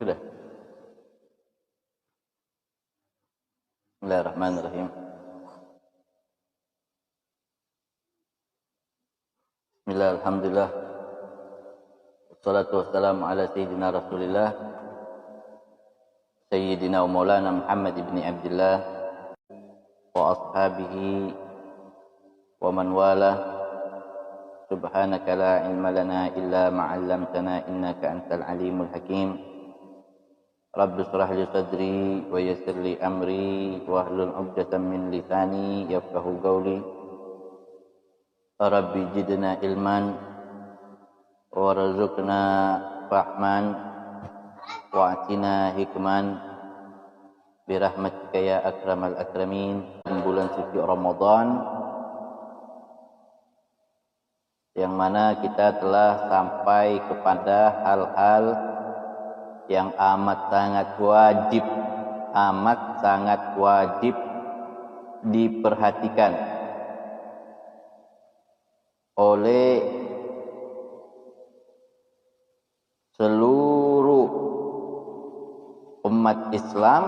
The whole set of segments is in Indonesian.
Sudah. Bismillahirrahmanirrahim. Bismillah, alhamdulillah. Wassalatu wassalamu ala sayyidina Rasulillah Sayyidina wa maulana Muhammad ibn Abdullah wa ashabihi wa man wala. Subhanaka la ilma lana illa ma 'allamtana innaka antal alimul hakim. Rabbi shrah li sadri wa yassir li amri wahlul 'uqdatam min lisani yafqahu qawli. Rabbi zidna ilman warzuqna fahman wa'tina hikman birahmatika ya akramal akramin. Bulan suci Ramadan yang mana kita telah sampai kepada hal-hal yang amat sangat wajib diperhatikan oleh seluruh umat Islam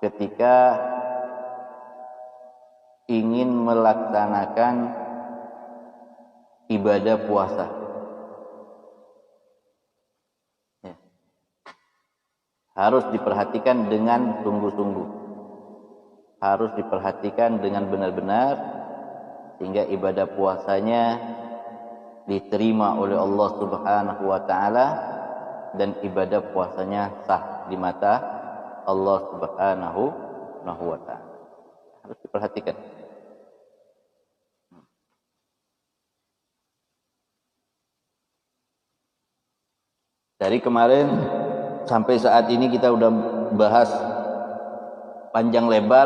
ketika ingin melaksanakan ibadah puasa. Harus diperhatikan dengan sungguh-sungguh, harus diperhatikan dengan benar-benar sehingga ibadah puasanya diterima oleh Allah Subhanahu wa taala dan ibadah puasanya sah di mata Allah Subhanahu wa taala. Harus diperhatikan. Dari kemarin sampai saat ini kita udah bahas panjang lebar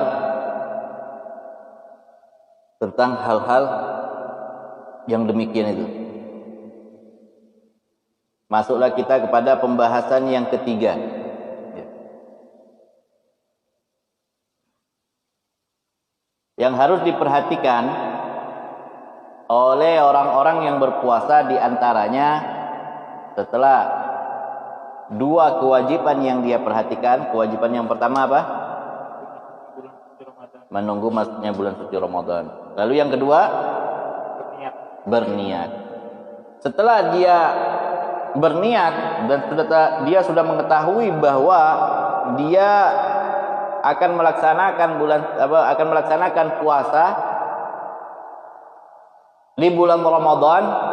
tentang hal-hal yang demikian itu. Masuklah kita kepada pembahasan yang ketiga. Yang harus diperhatikan oleh orang-orang yang berpuasa di antaranya setelah dua kewajiban yang dia perhatikan. Kewajiban yang pertama apa? Menunggu masuknya bulan suci Ramadan. Lalu yang kedua? Berniat. Setelah dia berniat dan dia sudah mengetahui bahwa dia akan melaksanakan puasa di bulan Ramadan.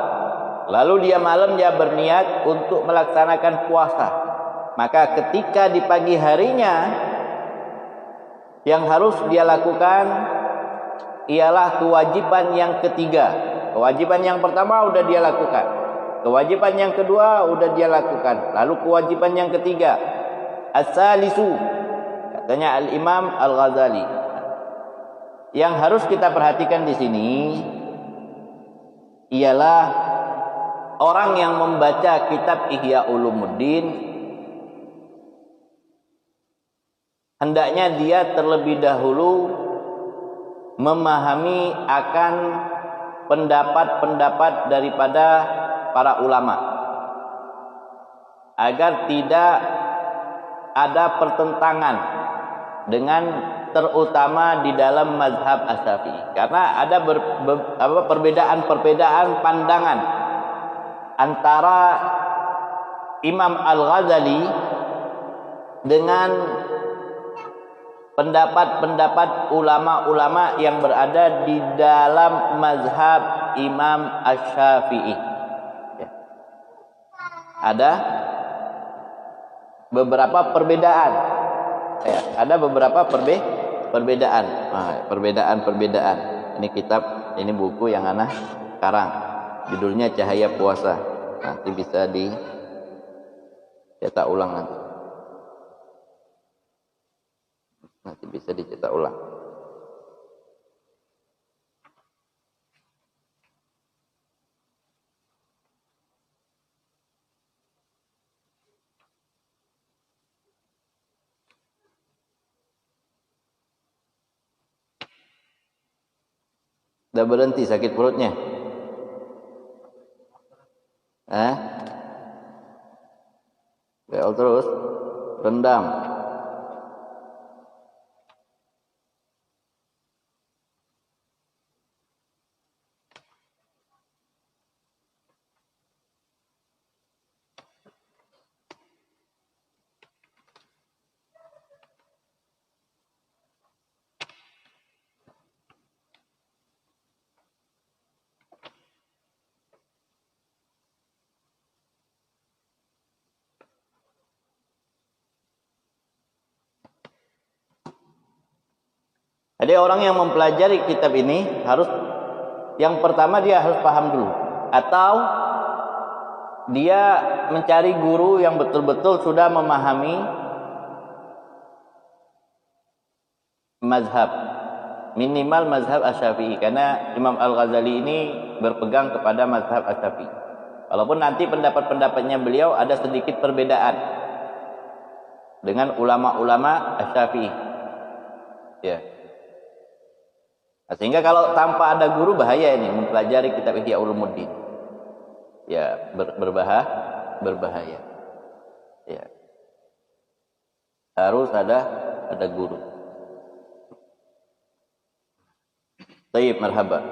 Lalu dia malam dia berniat untuk melaksanakan puasa. Maka ketika di pagi harinya yang harus dia lakukan ialah kewajiban yang ketiga. Kewajiban yang pertama udah dia lakukan. Kewajiban yang kedua udah dia lakukan. Lalu kewajiban yang ketiga, as-salisu, katanya Al-Imam Al-Ghazali. Yang harus kita perhatikan di sini ialah orang yang membaca kitab Ihya Ulumuddin hendaknya dia terlebih dahulu memahami akan pendapat-pendapat daripada para ulama agar tidak ada pertentangan dengan terutama di dalam mazhab Asy-Syafi'i, karena ada perbedaan-perbedaan pandangan antara Imam Al-Ghazali dengan pendapat-pendapat ulama-ulama yang berada di dalam mazhab Imam Asy-Syafi'i. Ada beberapa perbedaan. Ada beberapa perbedaan. Perbedaan. Ini kitab, ini buku yang ana karang. Judulnya Cahaya Puasa. Nanti bisa dicetak ulang nanti. Nanti bisa dicetak ulang. Udah berhenti sakit perutnya? terus rendam. Jadi orang yang mempelajari kitab ini harus, yang pertama dia harus paham dulu, atau dia mencari guru yang betul-betul sudah memahami mazhab, minimal mazhab Asy-Syafi'i, karena Imam Al-Ghazali ini berpegang kepada mazhab Asy-Syafi'i. Walaupun nanti pendapat-pendapatnya beliau ada sedikit perbedaan dengan ulama-ulama Asy-Syafi'i. Ya. Sehingga kalau tanpa ada guru bahaya ini mempelajari kitab Ihya Ulumuddin. Ya, berbahaya. Ya. Harus ada guru. Baik, marhaba.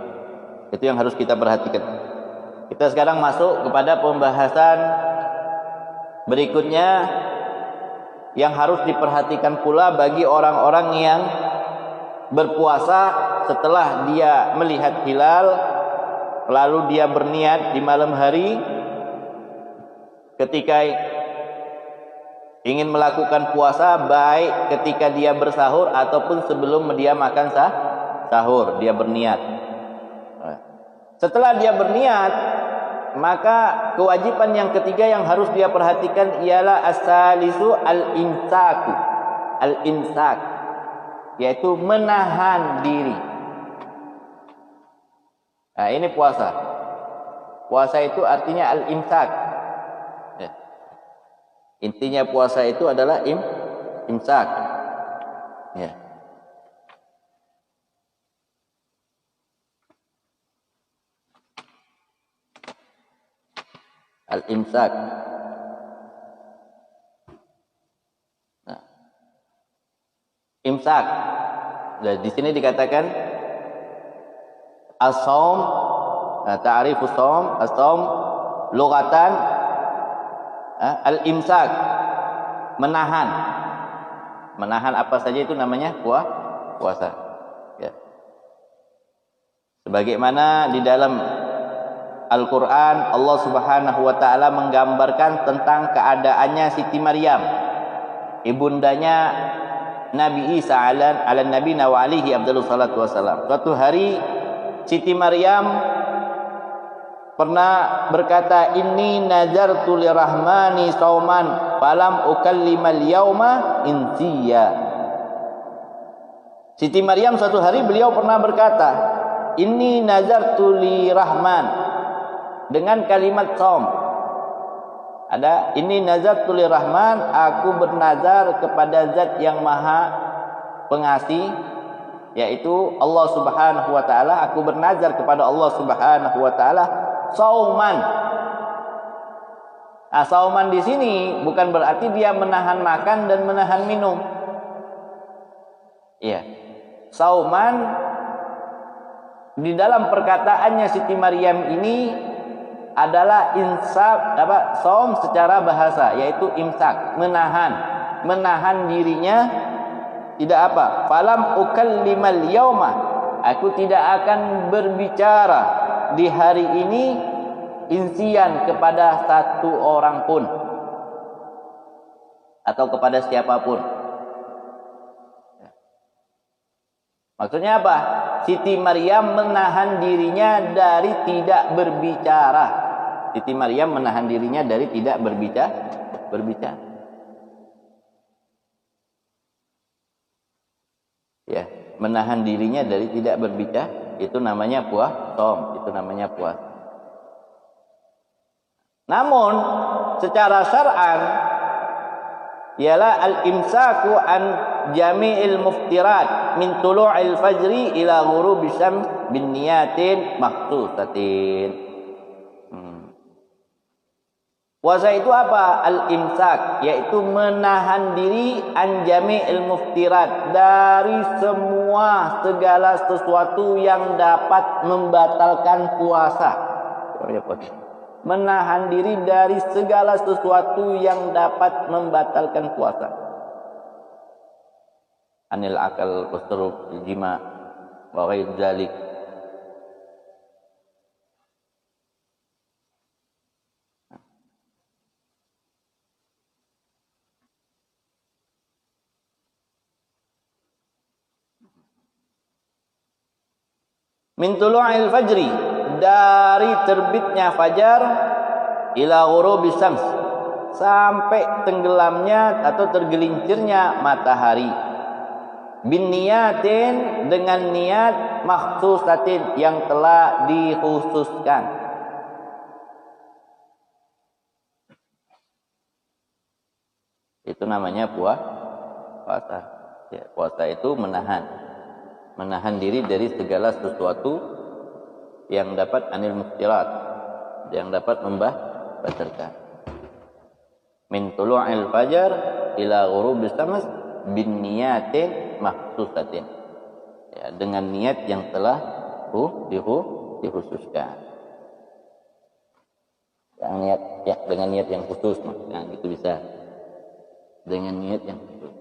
Itu yang harus kita perhatikan. Kita sekarang masuk kepada pembahasan berikutnya yang harus diperhatikan pula bagi orang-orang yang berpuasa setelah dia melihat hilal, lalu dia berniat di malam hari ketika ingin melakukan puasa, baik ketika dia bersahur ataupun sebelum dia makan sahur, dia berniat. Setelah dia berniat, maka kewajiban yang ketiga yang harus dia perhatikan ialah as-salisu al-imsaku. Al-imsak, yaitu menahan diri. Nah, ini puasa. Puasa itu artinya al-imsak. Ya. Intinya puasa itu adalah imsak. Ya. Al-imsak. Nah. Imsak. Nah, di sini dikatakan as-shaum, ta'rifus shaum, as-shaum lughatan al-imsak, menahan. Menahan apa saja itu namanya puasa. Ya. Sebagaimana di dalam Al-Quran Allah Subhanahu wa ta'ala menggambarkan tentang keadaannya Siti Maryam, ibundanya Nabi Isa ala Nabi wa alihi abdalus salatu wassalam. Suatu hari Siti Maryam pernah berkata, inni nazartu lirahmani sauman falam ukallimal yauma insiya. Siti Maryam suatu hari beliau pernah berkata, inni nazartu lirahman, dengan kalimat saum. Ada inni nazartu lirahman, aku bernazar kepada zat yang maha pengasih, yaitu Allah Subhanahu wa ta'ala. Aku bernazar kepada Allah Subhanahu wa ta'ala sauman. Nah, sauman di sini bukan berarti dia menahan makan dan menahan minum. Iya. Sauman di dalam perkataannya Siti Maryam ini adalah saum secara bahasa, yaitu imsak, menahan dirinya. Tidak apa? Falam ukallimal yauma, aku tidak akan berbicara di hari ini insian kepada satu orang pun atau kepada siapapun. Maksudnya apa? Siti Maryam menahan dirinya dari tidak berbicara. Siti Maryam menahan dirinya dari tidak berbicara. Ya, menahan dirinya dari tidak berbicara, itu namanya puasa, itu namanya puasa. Namun secara syar'an ialah al-imsaku an jami'il muftirat min tulu'il fajri ila ghurubi syams bin niyatin makhsusatin. Puasa itu apa? Al-imsak, yaitu menahan diri an jami'il muftirat, dari semua segala sesuatu yang dapat membatalkan puasa. Menahan diri dari segala sesuatu yang dapat membatalkan puasa. Anil akal wasruf jima wa ghair dzalik. Min tulu'il fajri, dari terbitnya fajar, ila ghurubis syams, sampai tenggelamnya atau tergelincirnya matahari. Bin niyatin, dengan niat makhsusatin, yang telah dikhususkan. Itu namanya puasa. Ya, puasa itu menahan diri dari segala sesuatu yang dapat anil muftirat, yang dapat membatalkan. Min tulu'il fajar ila ghurubis syams bin niyatin makhsusatin, ya, dengan niat yang telah dikhususkan. Yang niat, ya, dengan niat yang khusus, nah, itu bisa dengan niat yang khusus.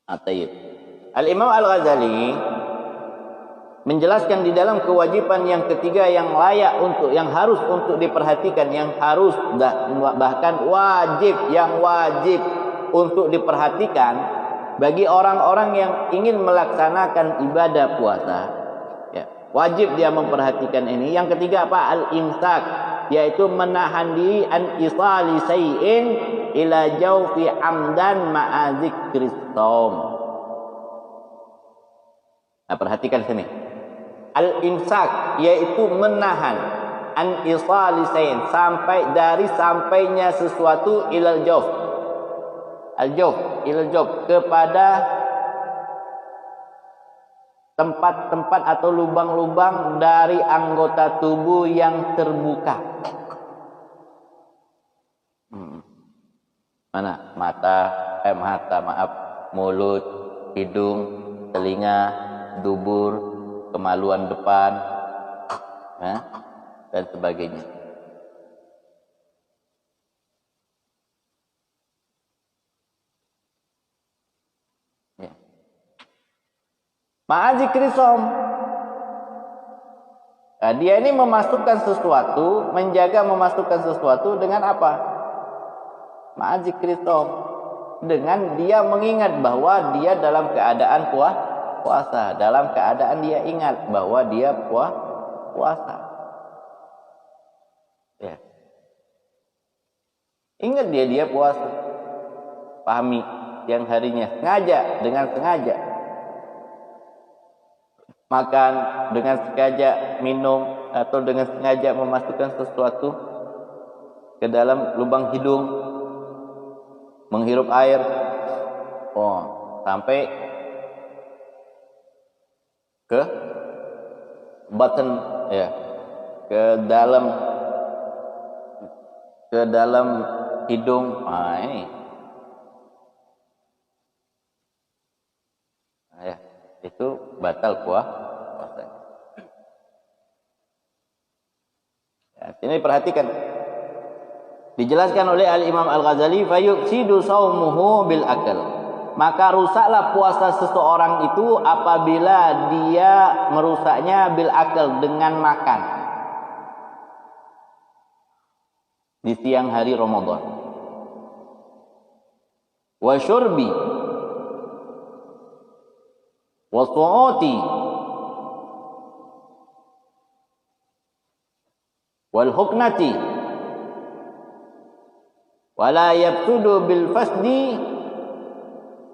Atayib. Al-Imam Al-Ghazali menjelaskan di dalam kewajiban yang ketiga yang layak untuk, yang harus untuk diperhatikan, yang harus bahkan wajib, yang wajib untuk diperhatikan bagi orang-orang yang ingin melaksanakan ibadah puasa. Ya, wajib dia memperhatikan ini. Yang ketiga apa? Al-imsak, yaitu menahan diri an isali sayyin ila jawfi amdan ma'a dzikris shaum. Nah, perhatikan sini. Al-imsak, yaitu menahan an isali sayyin, sampai dari sampainya sesuatu ilal jawf. Al-jawf, ilal jawf, kepada tempat-tempat atau lubang-lubang dari anggota tubuh yang terbuka. Mana? Mulut, hidung, telinga, dubur, kemaluan depan, ya, dan sebagainya. Ya. Ma'azikri som. Nah, dia ini memasukkan sesuatu, menjaga memasukkan sesuatu dengan apa? Ma'azikri som. Dengan dia mengingat bahwa dia dalam keadaan puasa, dalam keadaan dia ingat bahwa dia puasa. Ya. Ingat dia puasa. Pahami yang harinya sengaja, dengan sengaja makan, dengan sengaja minum, atau dengan sengaja memasukkan sesuatu ke dalam lubang hidung, menghirup air, sampai ke button, ya, ke dalam hidung. Ini ya, itu batal puasa. Ya, ini perhatikan, dijelaskan oleh Al-Imam Al-Ghazali, fayuksidu saumuhu bil akal. Maka rusaklah puasa seseorang itu apabila dia merusaknya bil akal, dengan makan di siang hari Ramadan. Wa syurbi wa su'uti wal huknati wala yabtudu bil fasdi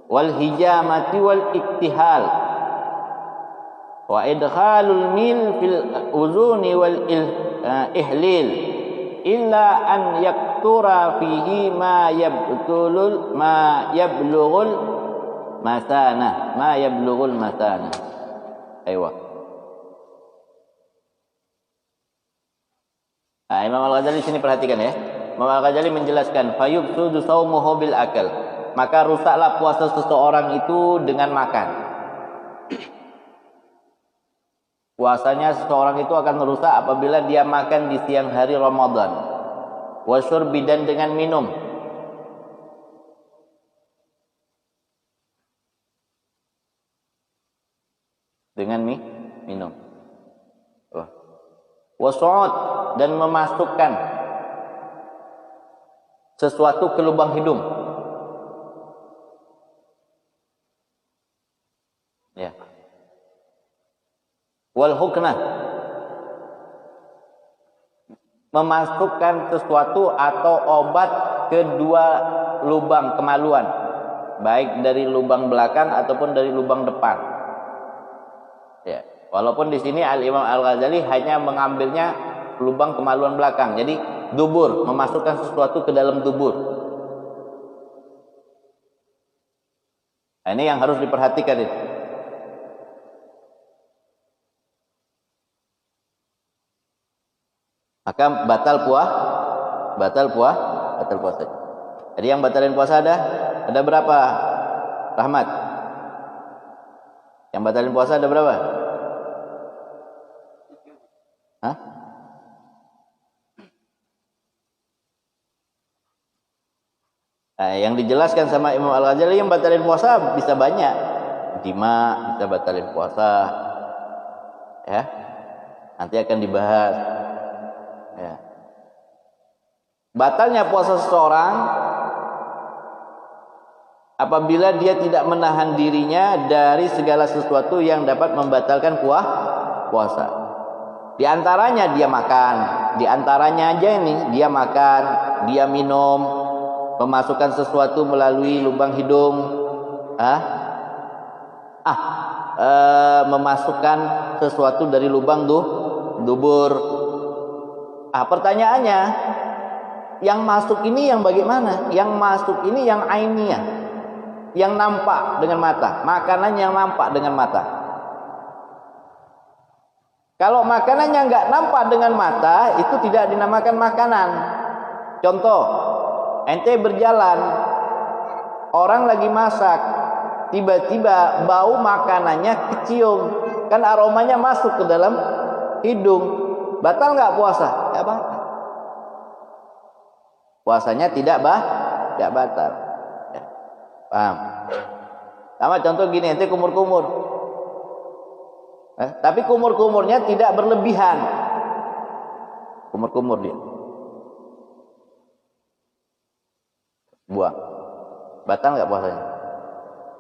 wal hijamati wal iktihal wa idkhalul mil fil uzuni wal ihlil illa an yaktura fihi ma yablughul masana. Aywa. Nah, Imam Al-Ghazali sini perhatikan ya. Imam Al-Ghazali menjelaskan fayubsudu shaumuhu bil akal. Maka rusaklah puasa seseorang itu dengan makan. Puasanya seseorang itu akan rusak apabila dia makan di siang hari Ramadan. Wasyurbi, dan dengan minum. Dengan minum. Wasu'ud, dan memasukkan sesuatu ke lubang hidung. Ya. Wal huknah, memasukkan sesuatu atau obat ke dua lubang kemaluan, baik dari lubang belakang ataupun dari lubang depan. Ya. Walaupun di sini Al-Imam Al-Ghazali hanya mengambilnya lubang kemaluan belakang. Jadi dubur, memasukkan sesuatu ke dalam dubur. Nah, ini yang harus diperhatikan itu. Maka batal puasa. Jadi yang batalin puasa ada berapa? Rahmat. Yang batalin puasa ada berapa? Hah? Nah, yang dijelaskan sama Imam Al-Ghazali yang batalin puasa bisa banyak. Jima bisa batalin puasa. Ya. Nanti akan dibahas. Ya. Batalnya puasa seseorang apabila dia tidak menahan dirinya dari segala sesuatu yang dapat membatalkan puasa. Di antaranya dia makan, di antaranya aja ini dia makan, dia minum, memasukkan sesuatu melalui lubang hidung, memasukkan sesuatu dari lubang dubur. Pertanyaannya, yang masuk ini yang bagaimana? Yang masuk ini yang ainiyah, yang nampak dengan mata, makanan yang nampak dengan mata. Kalau makanannya nggak nampak dengan mata, itu tidak dinamakan makanan. Contoh, ente berjalan, orang lagi masak, tiba-tiba bau makanannya kecium, kan aromanya masuk ke dalam hidung, batal nggak puasa? Nggak batal. Puasanya tidak batal. Ya. Paham? Sama contoh gini, ente kumur-kumur. Tapi kumur-kumurnya tidak berlebihan. Kumur-kumur dia. Buang. Batal nggak puasanya?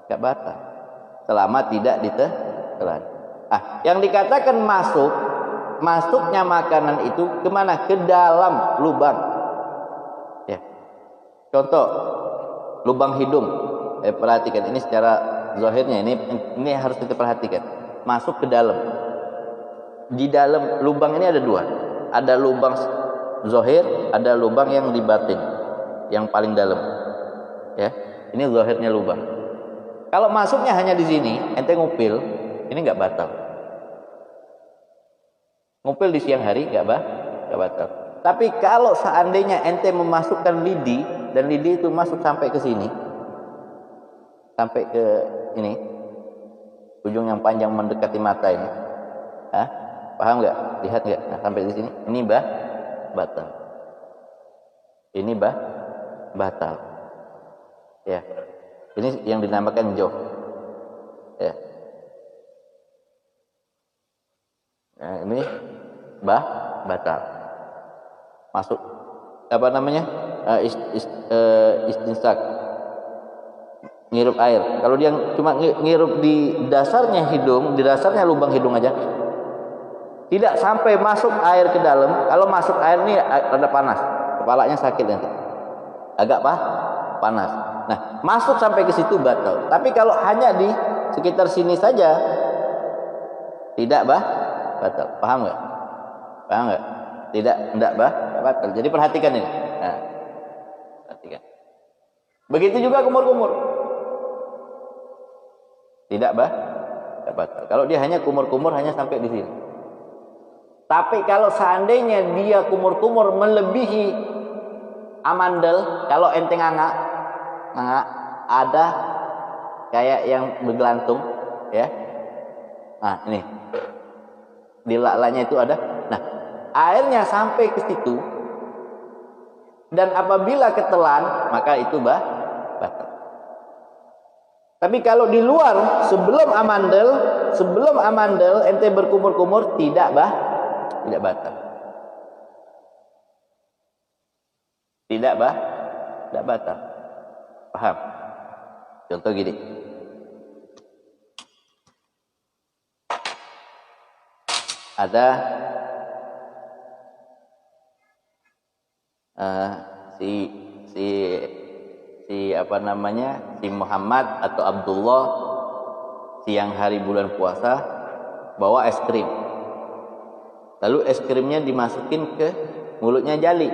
Nggak batal. Selama tidak ditelan. Yang dikatakan masuknya makanan itu kemana? Ke dalam lubang. Ya. Contoh, lubang hidung. Perhatikan ini secara zahirnya, ini harus kita perhatikan. Masuk ke dalam. Di dalam lubang ini ada dua. Ada lubang zahir, ada lubang yang di batin, yang paling dalam. Ya, ini zahirnya lubang. Kalau masuknya hanya di sini, ente ngupil, ini nggak batal. Ngupil di siang hari nggak batal. Tapi kalau seandainya ente memasukkan lidi, dan lidi itu masuk sampai ke sini, sampai ke ini, ujung yang panjang mendekati mata ini, paham nggak? Lihat nggak? Nah, sampai di sini, ini batal. Ini batal. Ya, ini yang dinamakan jauh. Ya, nah, ini batal. Masuk apa namanya? Istinsak. Ngirup air. Kalau dia cuma ngirup di dasarnya hidung, di dasarnya lubang hidung aja, tidak sampai masuk air ke dalam. Kalau masuk air ini rada panas, kepalanya sakit nanti, agak panas. Nah, masuk sampai ke situ batal. Tapi kalau hanya di sekitar sini saja, tidak batal. Paham nggak? Paham nggak? Tidak batal. Jadi perhatikan ini. Nah, perhatikan. Begitu juga kumur-kumur. Tidak batal. Kalau dia hanya kumur-kumur hanya sampai di sini. Tapi kalau seandainya dia kumur-kumur melebihi amandel, kalau ente nganga ada kayak yang bergelantung, ya. Nah, ini di laklanya itu ada. Nah, airnya sampai ke situ dan apabila ketelan, maka itu batal. Tapi kalau di luar sebelum amandel ente berkumur-kumur tidak batal. Tidak batal. Paham? Contoh gini. Ada si Muhammad atau Abdullah siang hari bulan puasa bawa es krim. Lalu es krimnya dimasukin ke mulutnya Jali.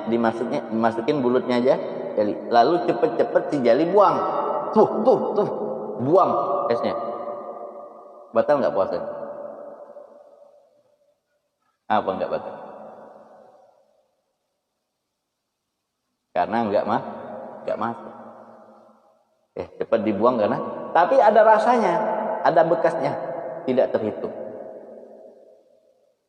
Dimasukin mulutnya aja Jali. Lalu cepet-cepet si Jali buang. Tuh, buang esnya. Batal nggak puasa? Apa nggak batal? Karena nggak masuk. Cepat dibuang karena. Tapi ada rasanya, ada bekasnya, tidak terhitung.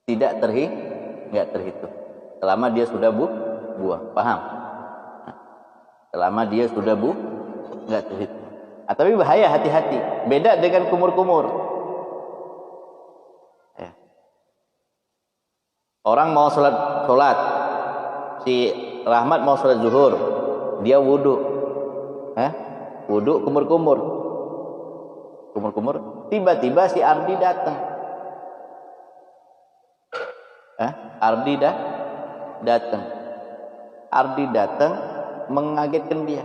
Nggak terhitung. Selama dia sudah buang, paham? Selama dia sudah nggak terhitung. Tapi bahaya, hati-hati. Beda dengan kumur-kumur. Orang mau sholat, si Rahmat mau sholat zuhur, dia wudhu, wudhu kumur-kumur, tiba-tiba si Ardi datang, Ardi datang mengagetkan dia,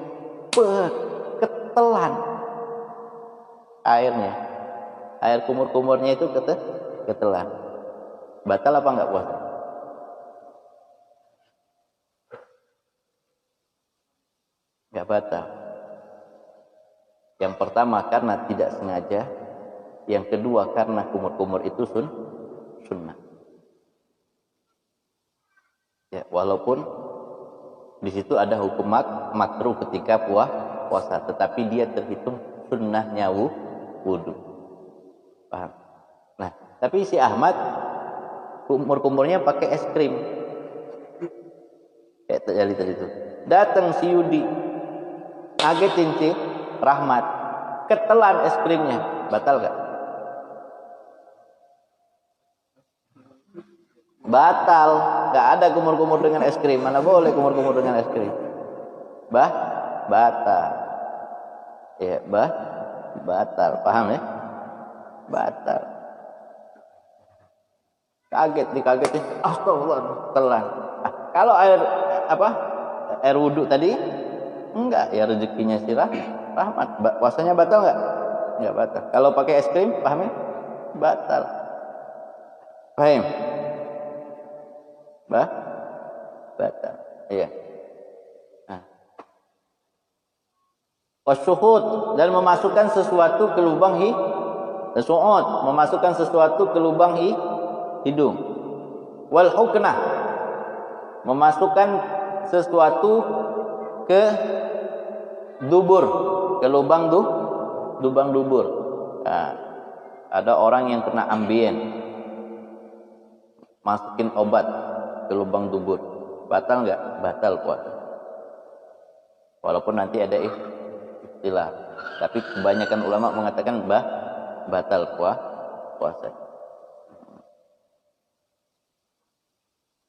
ketelan air kumur-kumurnya itu ketelan, batal apa enggak puasa? Enggak batal. Yang pertama karena tidak sengaja, yang kedua karena kumur-kumur itu sunnah. Ya, walaupun di situ ada hukum makruh ketika puasa, tetapi dia terhitung sunnahnya wudu. Paham? Nah, tapi si Ahmad kumur-kumurnya pakai es krim. Kayak terjadi tadi itu. Datang si Yudi, ngagetin si Rahmat, ketelan es krimnya, batal gak? Batal, gak ada kumur-kumur dengan es krim. Mana boleh kumur-kumur dengan es krim? Batal. Ya, batal. Paham ya? Batal. Dikagetin. Astagfirullah, telan. Kalau air wudhu tadi enggak, ya rezekinya si Rahmat. Puasanya batal enggak? Enggak batal. Kalau pakai es krim, paham ya? Batal. Paham? Batal. Iya. Wasyuhud, dan memasukkan sesuatu ke lubang memasukkan sesuatu ke lubang hidung. Wal huknah, memasukkan sesuatu ke dubur, ke lubang dubur. Nah, ada orang yang kena ambien, masukin obat ke lubang dubur, batal nggak? Batal puasa. Walaupun nanti ada istilah, tapi kebanyakan ulama mengatakan batal puasa.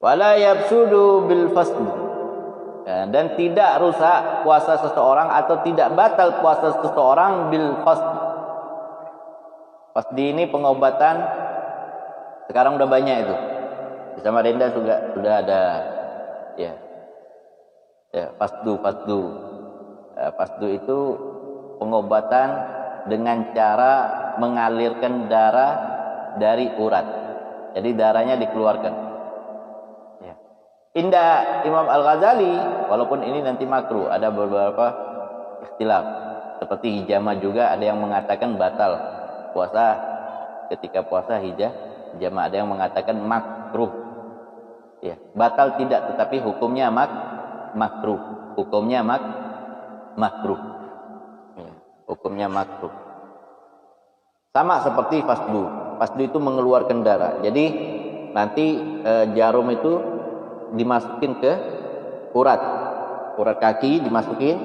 Wala yabsudu bil fasd, dan tidak rusak puasa seseorang atau tidak batal puasa seseorang bil fasd. Fasdi ini pengobatan, sekarang udah banyak itu. Di Samarinda juga sudah ada, ya fasdu. Fasdu itu pengobatan dengan cara mengalirkan darah dari urat. Jadi darahnya dikeluarkan. Indah Imam Al-Ghazali, walaupun ini nanti makruh, ada beberapa istilah. Seperti hijamah juga ada yang mengatakan batal puasa. ketika puasa hijamah. Ada yang mengatakan makruh. Ya, batal tidak, tetapi hukumnya makruh. Hukumnya makruh. Ya, hukumnya makruh. Sama seperti fasdu. Fasdu itu mengeluarkan darah. Jadi nanti jarum itu dimasukin ke urat kaki dimasukin.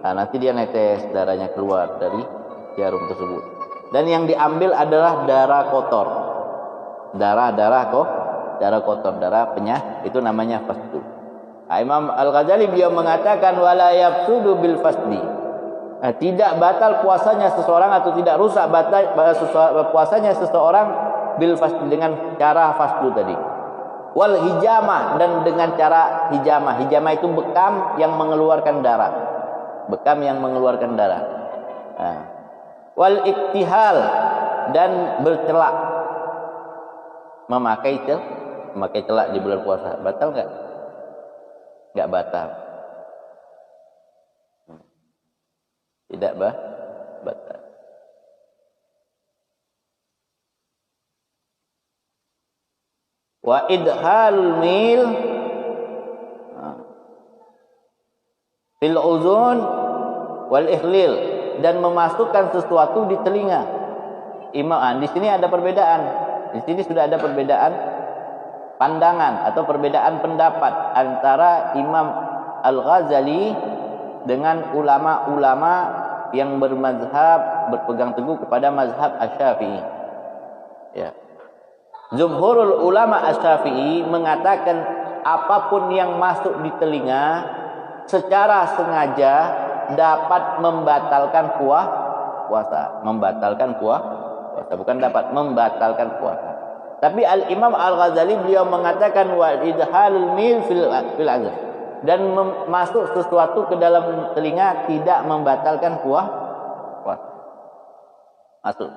Nah, nanti dia netes, darahnya keluar dari jarum tersebut. Dan yang diambil adalah darah kotor. Darah kotor, darah penyah, itu namanya fasdu. Nah, Imam Al-Ghazali beliau mengatakan wala yafsudu bil fasdi. Nah, tidak batal puasanya seseorang atau tidak rusak puasanya seseorang bil fasdi dengan cara fasdu tadi. Wal hijamah, dan dengan cara hijamah. Hijamah itu bekam yang mengeluarkan darah. Bekam yang mengeluarkan darah. Nah. Wal iktihal, dan bercelak. Memakai celak di bulan puasa. Batal enggak? Enggak batal. Tidak batal. Wa idhalul mil fil uzun wal ikhlil, dan memasukkan sesuatu di telinga. Di sini ada perbedaan. Di sini sudah ada perbedaan pandangan atau perbedaan pendapat antara Imam Al-Ghazali dengan ulama-ulama yang berpegang teguh kepada mazhab Asy-Syafi'i. Ya. Jumhurul ulama Asy-Syafi'i mengatakan apapun yang masuk di telinga secara sengaja dapat membatalkan puasa. Membatalkan puasa, bukan dapat membatalkan puasa. Tapi Al-Imam Al-Ghazali beliau mengatakan wa idhalul mil fil azan, dan masuk sesuatu ke dalam telinga tidak membatalkan puasa. Masuk.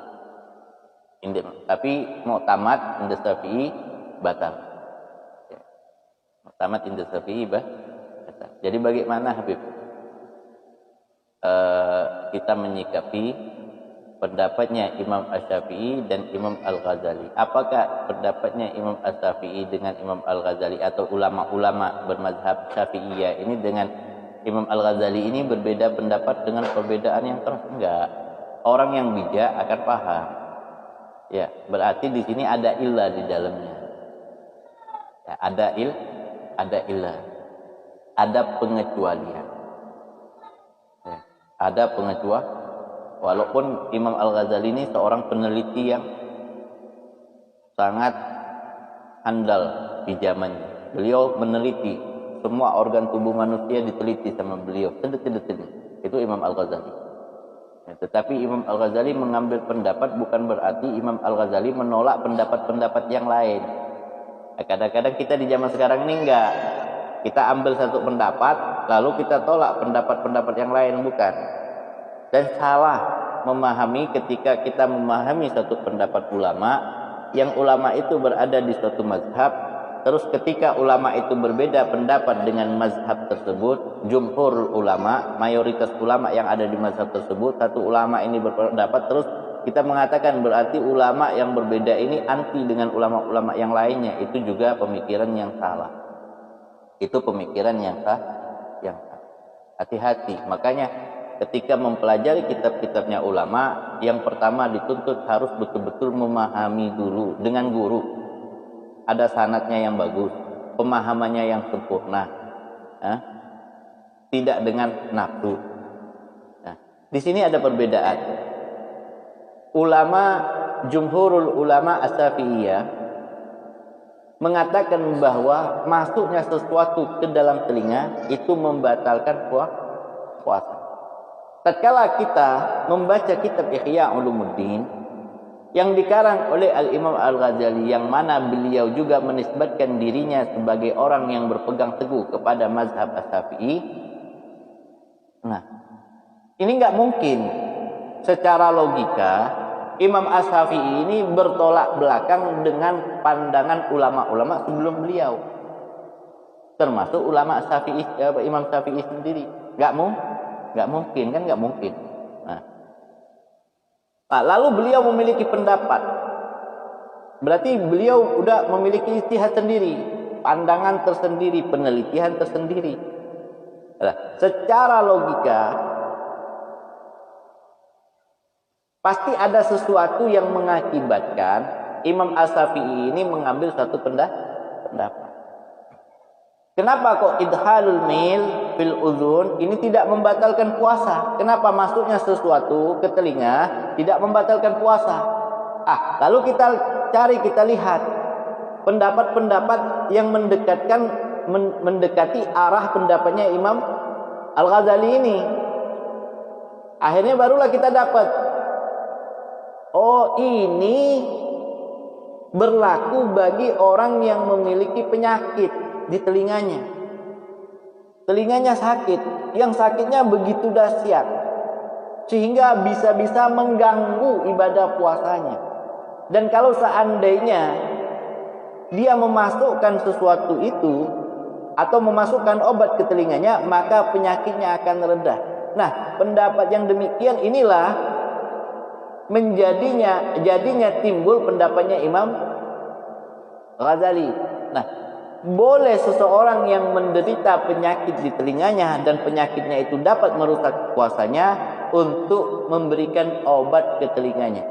Tapi mu'tamad inda Syafi'i batal. Ya. Mu'tamad inda Syafi'i batal. Jadi bagaimana Habib? Kita menyikapi pendapatnya Imam Asy-Syafi'i dan Imam Al-Ghazali. Apakah pendapatnya Imam Asy-Syafi'i dengan Imam Al-Ghazali atau ulama-ulama bermazhab Syafi'iyah ini dengan Imam Al-Ghazali ini berbeda pendapat dengan perbedaan yang keras? Enggak. Orang yang bijak akan paham. Ya, berarti di sini ada illah di dalamnya. Ya, ada illah. Ada pengecualian. Ya, ada pengecualian. Walaupun Imam Al-Ghazali ini seorang peneliti yang sangat handal di zamannya. Beliau meneliti semua organ tubuh manusia, diteliti sama beliau sedetil-detilnya. Itu Imam Al-Ghazali. Ya, tetapi Imam Al-Ghazali mengambil pendapat bukan berarti Imam Al-Ghazali menolak pendapat-pendapat yang lain. Nah, kadang-kadang kita di zaman sekarang ini enggak. Kita ambil satu pendapat, lalu kita tolak pendapat-pendapat yang lain, bukan. Dan salah memahami ketika kita memahami satu pendapat ulama, yang ulama itu berada di suatu mazhab, terus ketika ulama itu berbeda pendapat dengan mazhab tersebut, jumhur ulama, mayoritas ulama yang ada di mazhab tersebut, satu ulama ini berpendapat, terus kita mengatakan berarti ulama yang berbeda ini anti dengan ulama-ulama yang lainnya, itu juga pemikiran yang salah. Itu pemikiran yang salah. Hati-hati. Makanya ketika mempelajari kitab-kitabnya ulama, yang pertama dituntut harus betul-betul memahami dulu dengan guru. Ada sanadnya yang bagus, pemahamannya yang sempurna, tidak dengan nafsu. Nah, di sini ada perbedaan. Jumhurul ulama Asy-Syafi'iyah mengatakan bahwa masuknya sesuatu ke dalam telinga itu membatalkan puasa. Tatkala kita membaca kitab Ihya Ulumuddin yang dikarang oleh Al-Imam Al-Ghazali, yang mana beliau juga menisbatkan dirinya sebagai orang yang berpegang teguh kepada mazhab Asy-Syafi'i. Nah, ini enggak mungkin secara logika Imam Asy-Syafi'i ini bertolak belakang dengan pandangan ulama-ulama sebelum beliau. Termasuk ulama Syafi'i, Imam Syafi'i sendiri. Enggak mungkin kan, enggak mungkin. Nah, lalu beliau memiliki pendapat Berarti beliau udah memiliki ijtihad sendiri, pandangan tersendiri, penelitian tersendiri. Nah, secara logika pasti ada sesuatu yang mengakibatkan Imam Asy-Syafi'i ini mengambil satu pendapat. Kenapa kok idhalul mil fil uzun ini tidak membatalkan puasa? Kenapa masuknya sesuatu ke telinga tidak membatalkan puasa? Lalu kita cari, kita lihat pendapat-pendapat yang mendekati arah pendapatnya Imam Al-Ghazali ini. Akhirnya barulah kita dapat, oh ini berlaku bagi orang yang memiliki penyakit di telinganya. Telinganya sakit, yang sakitnya begitu dahsyat sehingga bisa-bisa mengganggu ibadah puasanya. Dan kalau seandainya dia memasukkan sesuatu itu atau memasukkan obat ke telinganya, maka penyakitnya akan reda. Nah, pendapat yang demikian inilah jadinya timbul pendapatnya Imam Ghazali. Nah, boleh seseorang yang menderita penyakit di telinganya dan penyakitnya itu dapat merusak puasanya untuk memberikan obat ke telinganya.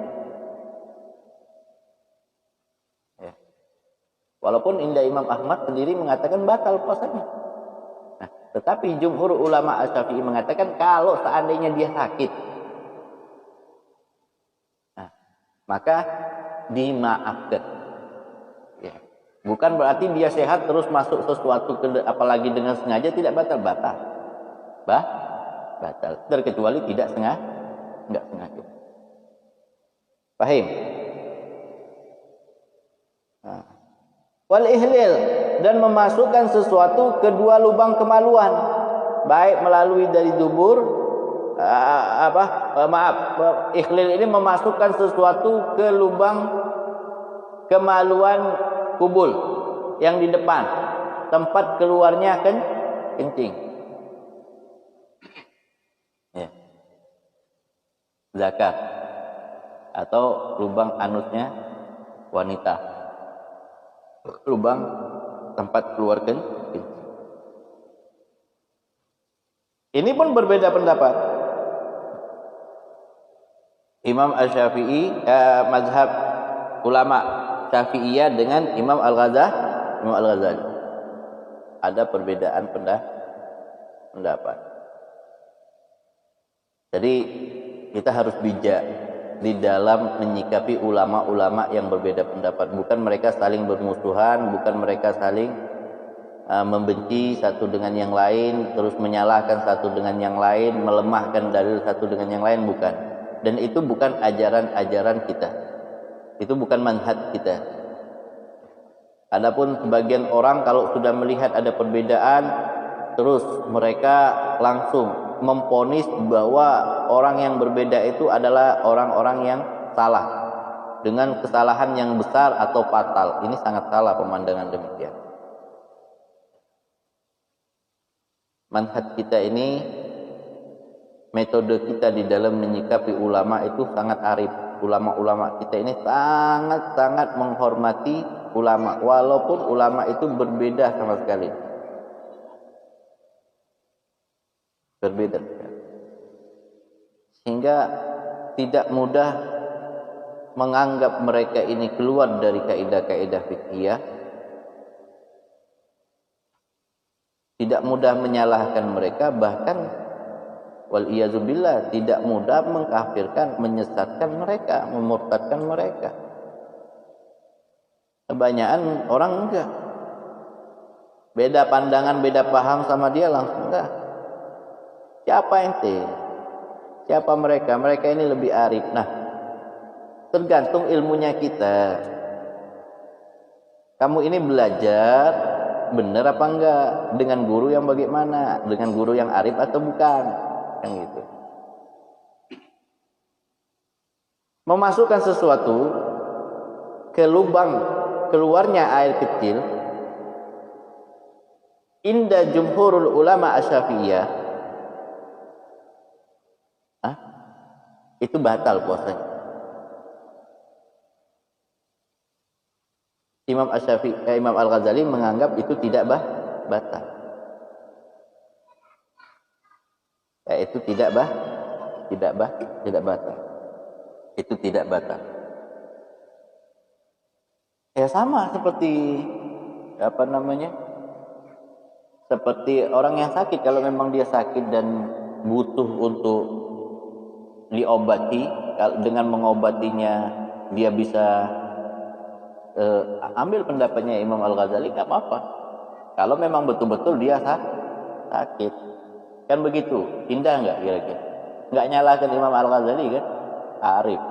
Ya. Walaupun indah Imam Ahmad sendiri mengatakan batal puasanya. Nah, tetapi jumhur ulama Asy-Syafi'i mengatakan kalau seandainya dia sakit, nah, maka dimaafkan. Ya. Bukan berarti dia sehat terus masuk sesuatu apalagi dengan sengaja, tidak batal. Batal. Terkecuali tidak sengaja. Paham? Nah. Wal ihlil, dan memasukkan sesuatu ke dua lubang kemaluan, baik melalui dari dubur, ihlil ini memasukkan sesuatu ke lubang kemaluan kubul yang di depan, tempat keluarnya kencing. Ya. Zakar atau lubang anusnya wanita, lubang tempat keluar kencing. Ini pun berbeda pendapat. Imam Asy-Syafi'i, mazhab ulama Syafi'iyah dengan Imam Al-Ghazali. Ada perbedaan pendapat. Jadi kita harus bijak di dalam menyikapi ulama-ulama yang berbeda pendapat. Bukan mereka saling bermusuhan, bukan mereka saling membenci satu dengan yang lain, terus menyalahkan satu dengan yang lain, melemahkan dalil satu dengan yang lain, bukan. Dan itu bukan ajaran-ajaran kita. Itu bukan manhaj kita. Adapun sebagian orang kalau sudah melihat ada perbedaan, terus mereka langsung memponis bahwa orang yang berbeda itu adalah orang-orang yang salah dengan kesalahan yang besar atau fatal. Ini sangat salah pemandangan demikian. Manhaj kita ini, metode kita di dalam menyikapi ulama itu sangat arif. Ulama-ulama kita ini sangat-sangat menghormati ulama, walaupun ulama itu berbeda sama sekali. Berbeda. Sehingga tidak mudah menganggap mereka ini keluar dari kaidah-kaidah fikih. Tidak mudah menyalahkan mereka, bahkan wal iyazubillah tidak mudah mengkafirkan, menyesatkan mereka, memurtadkan mereka. Kebanyakan orang enggak. Beda pandangan, beda paham sama dia langsung enggak. Siapa ente? Siapa mereka? Mereka ini lebih arif. Nah, tergantung ilmunya kita. Kamu ini belajar benar apa enggak? Dengan guru yang bagaimana? Dengan guru yang arif atau bukan? Kan gitu. Memasukkan sesuatu ke lubang keluarnya air kecil, inda jumhurul ulama asy-Syafi'iyah, itu batal puasanya. Imam Al-Ghazali menganggap itu tidak batal. Itu tidak batal. Itu tidak batal. Ya sama seperti seperti orang yang sakit, kalau memang dia sakit dan butuh untuk diobati, dengan mengobatinya dia bisa ambil pendapatnya Imam Al-Ghazali, nggak apa-apa. Kalau memang betul-betul dia sakit, kan begitu. Indah nggak kira-kira? Nggak nyalahkan Imam Al-Ghazali kan? Arif.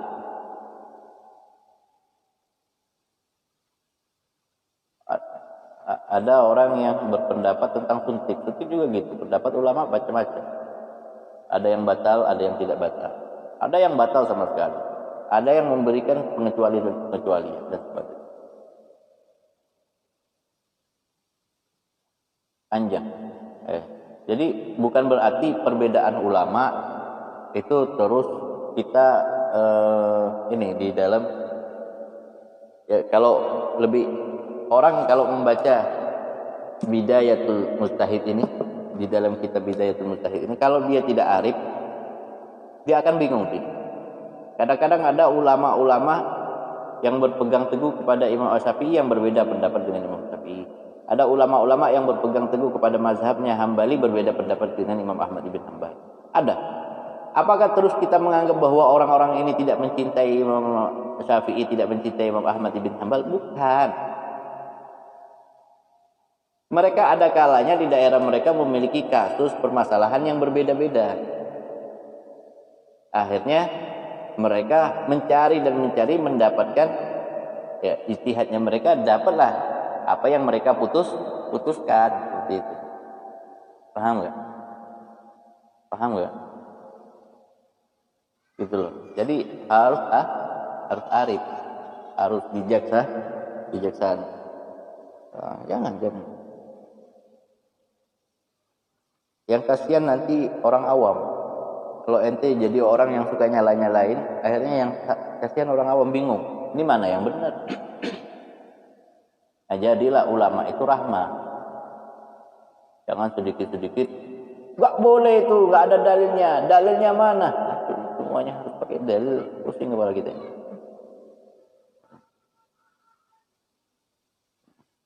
Ada orang yang berpendapat tentang suntik juga gitu. Pendapat ulama macam-macam. Ada yang batal, ada yang tidak batal. Ada yang batal sama sekali. Ada yang memberikan pengecualian dan sebagainya. Panjang. Jadi bukan berarti perbedaan ulama itu terus kita di dalam kalau lebih orang kalau membaca Bidayatul Mujtahid ini, di dalam kitab Bidayatul Mujtahid ini, kalau dia tidak arif, dia akan bingung. Kadang-kadang ada ulama-ulama yang berpegang teguh kepada Imam Asy-Syafi'i yang berbeda pendapat dengan Imam Syafi'i. Ada ulama-ulama yang berpegang teguh kepada mazhabnya Hambali berbeda pendapat dengan Imam Ahmad ibn Hanbal. Ada. Apakah terus kita menganggap bahwa orang-orang ini tidak mencintai Imam Syafi'i, tidak mencintai Imam Ahmad ibn Hanbal? Bukan. Mereka ada kalanya di daerah mereka memiliki kasus permasalahan yang berbeda-beda. Akhirnya mereka mencari mendapatkan ijtihadnya mereka, dapatlah apa yang mereka putuskan seperti itu. Paham nggak? Gitu loh. Jadi harus arif, harus bijaksana. Jangan. Yang kasihan nanti orang awam. Kalau ente jadi orang yang suka nyalain, akhirnya yang kasihan orang awam bingung. Ini mana yang benar? Nah, jadilah ulama itu rahmah. Jangan sedikit-sedikit, nggak boleh itu, nggak ada dalilnya. Dalilnya mana? Semuanya harus pakai dalil. Pusing kepala kita.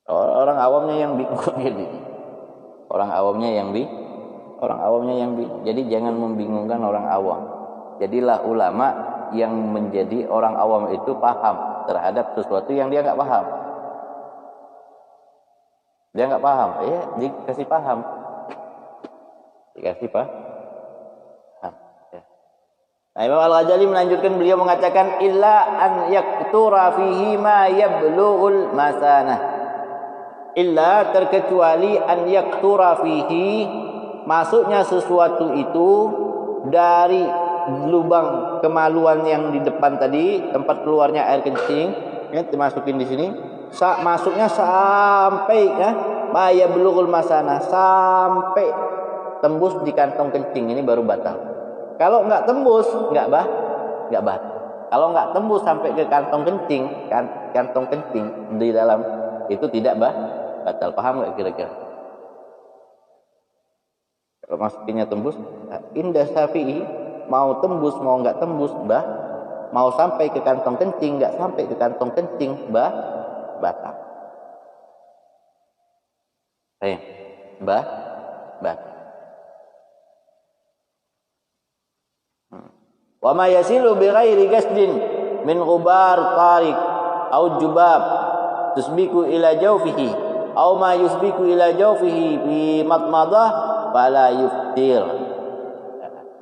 Orang awamnya yang bingung gitu. Orang awamnya yang bingung. Jadi jangan membingungkan orang awam. Jadilah ulama yang menjadi orang awam itu paham terhadap sesuatu yang dia nggak paham. Dia nggak paham, dikasih paham. Nah, Imam Al-Ghazali melanjutkan, beliau mengatakan illa an yaktura fihi ma yablughul masanah. Illa terkecuali an yaktura fihi, masuknya sesuatu itu dari lubang kemaluan yang di depan tadi, tempat keluarnya air kencing, dimasukin di sini. Masuknya sampai ma yablughul masanah, sampai tembus di kantong kencing, ini baru batal. Kalau nggak tembus, nggak batal. Kalau nggak tembus sampai ke kantong kencing di dalam itu tidak batal. Paham nggak kira-kira? Kalau masukinnya tembus, indah Syafi'i mau tembus mau nggak tembus mau sampai ke kantong kencing nggak sampai ke kantong kencing batal. Batal. Wa ma yasilu bi ghairi qasdin min ghubar tariq au jubab tusbiku ila jawfihi au ma yusbiku ila jawfihi bi matmadah fala yuftir.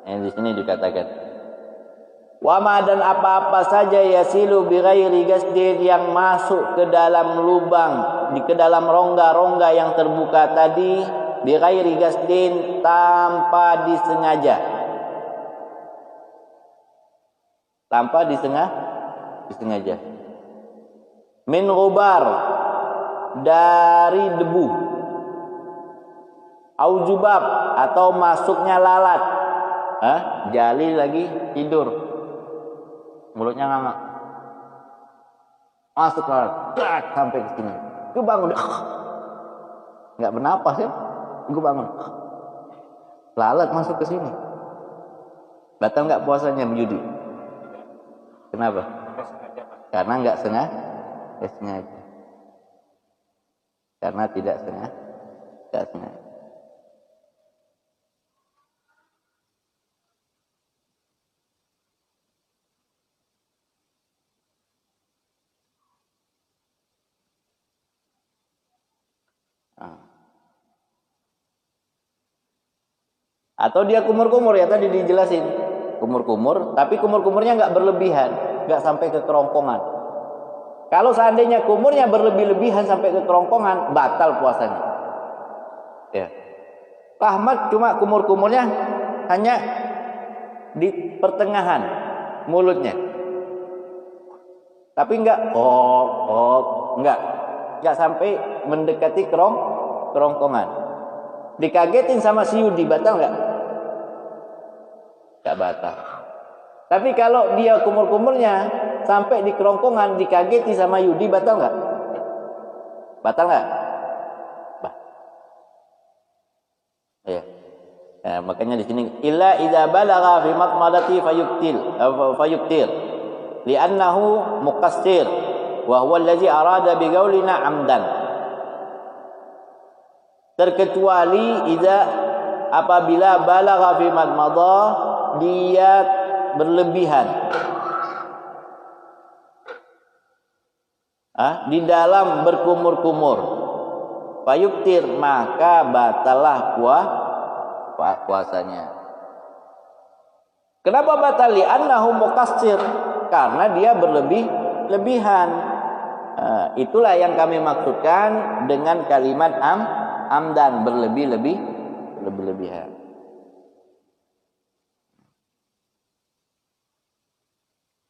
Yang di sini dikatakan wa ma, dan apa-apa saja yasilu bi ghairi qasdin, yang masuk ke dalam lubang, ke dalam rongga-rongga yang terbuka tadi, bi ghairi qasdin, tanpa disengaja. Disengaja. Min ghubar, dari debu. Au jubab, atau masuknya lalat. Jali lagi tidur, mulutnya nganga. Masuk sampai ke sini. Gue bangun. Nggak bernapas ya. Gue bangun. Lalat masuk ke sini. Batal nggak puasanya menjudi? Kenapa? Karena nggak sengaja. Karena tidak sengaja. Atau dia kumur-kumur ya, tadi dijelasin kumur-kumur, tapi kumur-kumurnya nggak berlebihan, nggak sampai ke kerongkongan. Kalau seandainya kumurnya berlebih-lebihan sampai ke kerongkongan, batal puasanya. Ya. Ahmad cuma kumur-kumurnya hanya di pertengahan mulutnya, tapi nggak sampai mendekati kerongkongan. Dikagetin sama si Yudi, batal nggak? Nggak batal. Tapi kalau dia kumur-kumurnya sampai di kerongkongan, dikageti sama Yudi, batal nggak? Batal nggak? Ya. Nah, makanya di sini illa idza balagha fi matmadati fayuktil li'annahu muqassir wa huwa allazi arada bi qaulina amdan. Terkecuali apabila balagha fi madmadah, dia berlebihan di dalam berkumur-kumur, fayuktir, maka batalah puasanya. Kenapa batal? Annahu muqassir, karena dia berlebihan. Itulah yang kami maksudkan dengan kalimat amdan, berlebihan.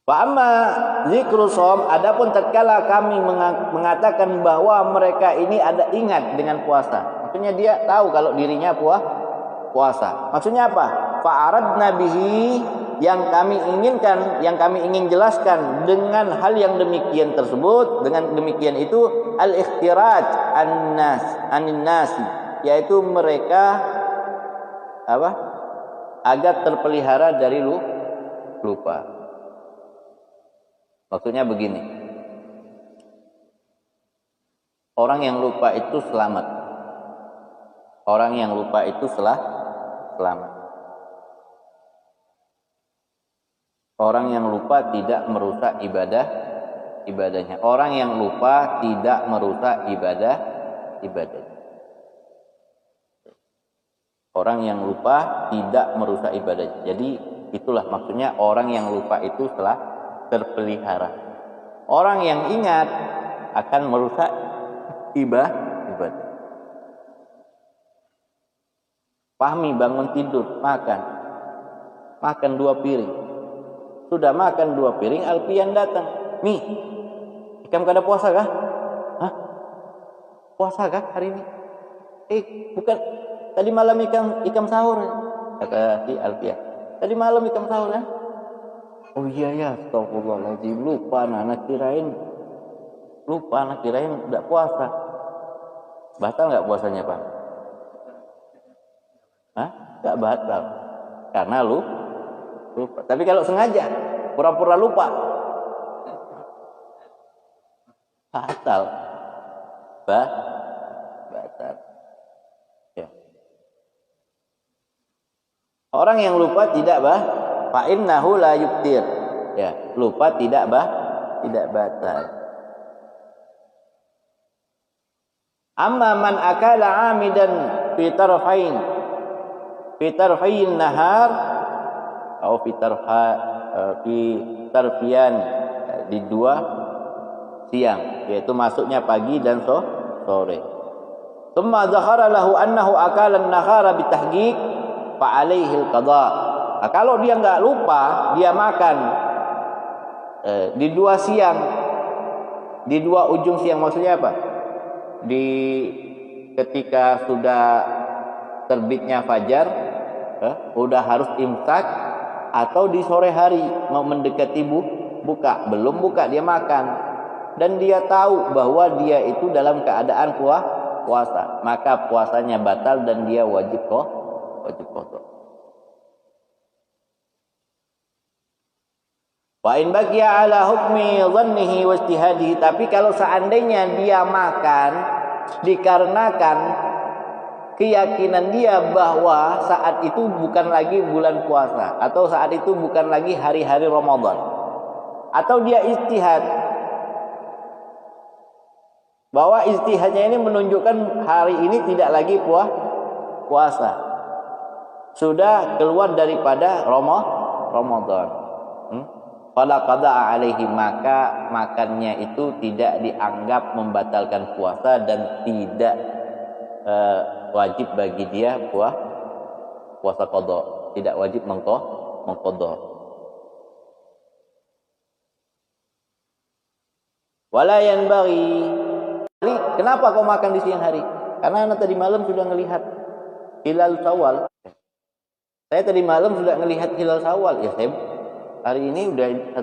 Wa amma zikru shaum, adapun tatkala kami mengatakan bahwa mereka ini ada ingat dengan puasa. Maksudnya dia tahu kalau dirinya puasa. Maksudnya apa? Fa'aradna bihi, yang kami inginkan, yang kami ingin jelaskan dengan hal yang demikian tersebut, dengan demikian itu al-ikhtiraj anin nas, yaitu mereka agar terpelihara dari lupa. Maksudnya begini, orang yang lupa itu selamat. Orang yang lupa itu selamat. Orang yang lupa tidak merusak ibadahnya. Orang yang lupa tidak merusak ibadahnya. Orang yang lupa tidak merusak ibadahnya. Jadi itulah maksudnya orang yang lupa itu terpelihara. Orang yang ingat akan merusak ibadah. Fahmi bangun tidur, makan 2 piring. Sudah makan 2 piring, Alpian datang. Mi, ikam kada puasa kah? Hah? Puasa kah hari ini? Bukan. Tadi malam ikam sahur. Kata si Alpian. Tadi malam ikam sahur ya? Oh iya ya, astagfirullahaladzim, lupa anak kirain tidak puasa. Batal nggak puasanya, Pak? Nggak batal, karena lupa. Tapi kalau sengaja pura-pura lupa, batal. Batal. Ya. Orang yang lupa tidak fa innahu la yuftir. Ya, lupa tidak batal. Amma man akala amidan fi tarfain nahar atau fi tarfian, di 2 siang, yaitu masuknya pagi dan sore. Tsumma zakhara lahu annahu akala an-nahara bitahqiq fa alaihi al-qada. Nah, kalau dia nggak lupa, dia makan di 2 siang, di 2 ujung siang, maksudnya apa? Ketika sudah terbitnya fajar, udah harus imsak, atau di sore hari mau mendekati buka, belum buka dia makan. dan dia tahu bahwa dia itu dalam keadaan puasa, maka puasanya batal dan dia wajib qada. Wa in baqiya ala hukmi dhannihi wa ijtihadihi, tapi kalau seandainya dia makan dikarenakan keyakinan dia bahwa saat itu bukan lagi bulan puasa atau saat itu bukan lagi hari-hari Ramadan, atau dia ijtihad bahwa ijtihadnya ini menunjukkan hari ini tidak lagi puasa, sudah keluar daripada Ramadan, fala qada'a alaihi, maka makannya itu tidak dianggap membatalkan puasa dan tidak wajib bagi dia puasa qada, tidak wajib mengqada. Wala yanbaghi, kenapa kau makan di siang hari? Karena anak tadi malam sudah melihat hilal Syawal. Saya tadi malam sudah melihat hilal Syawal. Ya, saya hari ini udah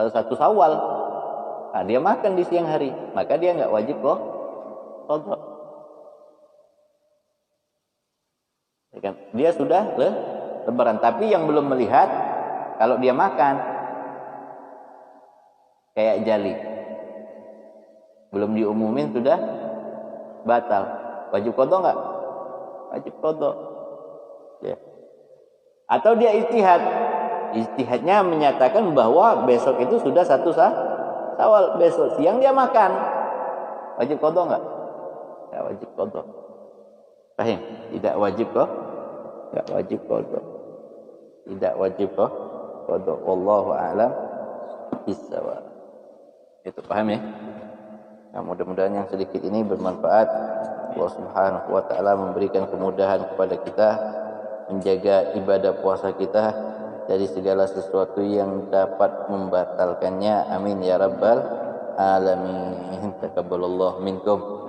satu Syawal. Nah, dia makan di siang hari, maka dia nggak wajib qada. Dia sudah lebaran, tapi yang belum melihat kalau dia makan kayak jali, belum diumumin sudah batal, wajib qada nggak? Wajib qada. Ya. Atau dia ijtihadnya menyatakan bahwa besok itu sudah satu Syawal, besok siang dia makan, wajib qada nggak? Ya, wajib qada. Paham? Tidak wajib nggak wajib qada, tidak wajib qada. Wallahu a'lam bissawab. Itu paham ya? Nah, mudah-mudahan yang sedikit ini bermanfaat. Allah Subhanahu wa taala memberikan kemudahan kepada kita menjaga ibadah puasa kita dari segala sesuatu yang dapat membatalkannya. Amin ya rabbal alamin. Taqabbalallahu minkum.